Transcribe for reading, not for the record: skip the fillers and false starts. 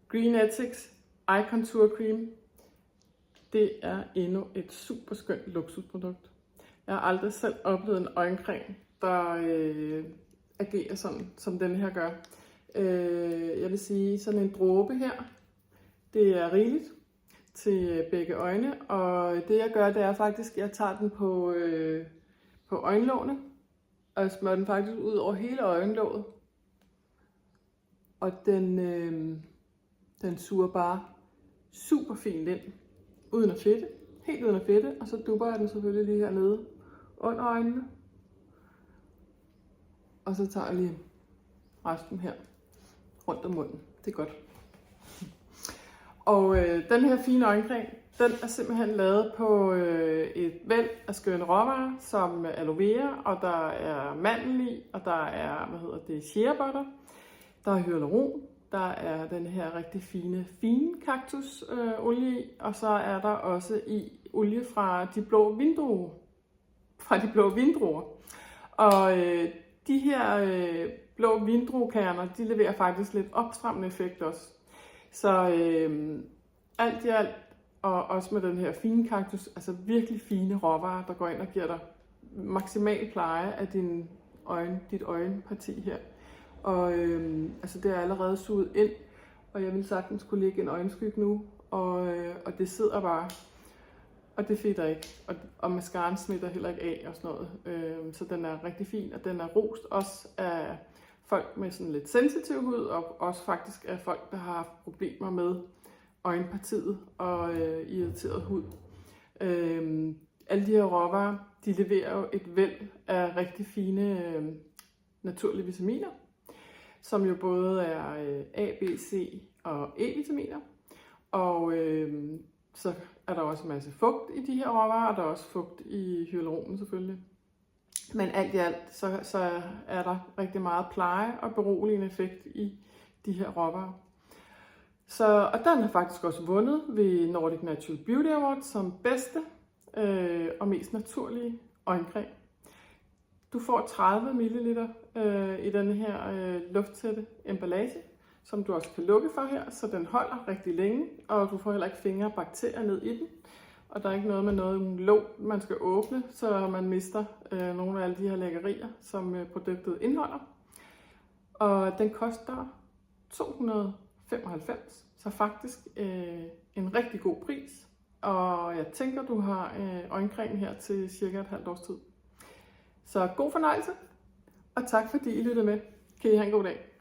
Greenetics Eye Contour Cream. Det er endnu et super skønt luksusprodukt. Jeg har aldrig selv oplevet en øjencreme, der agerer sådan, som den her gør. Jeg vil sige, sådan en dråbe her, det er rigeligt til begge øjne. Og det jeg gør, det er faktisk, at jeg tager den på øjenlågene, og jeg smører den faktisk ud over hele øjenlåget. Og den suger bare super fint ind, uden at fedte, helt uden at fedte. Og så dupper jeg den selvfølgelig lige hernede under øjnene. Og så tager jeg lige resten her rundt om munden. Det er godt. Og den her fine øjencreme, den er simpelthen lavet på et væld af skønne råvarer, som aloe vera, og der er mandel i, og der er, shea butter, der er hyaluron, der er den her rigtig fine kaktusolie i, og så er der også i olie fra de blå vindruer. Og de her blå vindruekerner, de leverer faktisk lidt opstrammende effekt også. Så alt i alt, og også med den her fine kaktus, altså virkelig fine råvarer, der går ind og giver dig maksimal pleje af dit øjenparti her. Og altså det er allerede suget ind, og jeg vil sagtens kunne lægge en øjenskygge nu, og det sidder bare, og det fedter ikke, og mascaraen smitter heller ikke af og sådan noget. Så den er rigtig fin, og den er rost også af folk med sådan lidt sensitiv hud, og også faktisk af folk, der har haft problemer med øjenpartiet og irriteret hud. Alle de her råvarer, de leverer jo et væld af rigtig fine naturlige vitaminer, som jo både er A, B, C og E-vitaminer. Og så er der også en masse fugt i de her råvarer, og der er også fugt i hyaluronen selvfølgelig. Men alt i alt, så er der rigtig meget pleje og beroligende effekt i de her råvarer. Og den har faktisk også vundet ved Nordic Natural Beauty Award som bedste og mest naturlige øjencreme. Du får 30 ml i denne her lufttætte emballage, som du også kan lukke for her, så den holder rigtig længe, og du får heller ikke fingre og bakterier ned i den. Og der er ikke noget med noget låg, man skal åbne, så man mister nogle af alle de her lækkerier, som produktet indeholder. Og den koster 295, så faktisk en rigtig god pris. Og jeg tænker, du har øjencreme her til cirka et halvt års tid. Så god fornøjelse, og tak fordi I lyttede med. Kan I have en god dag.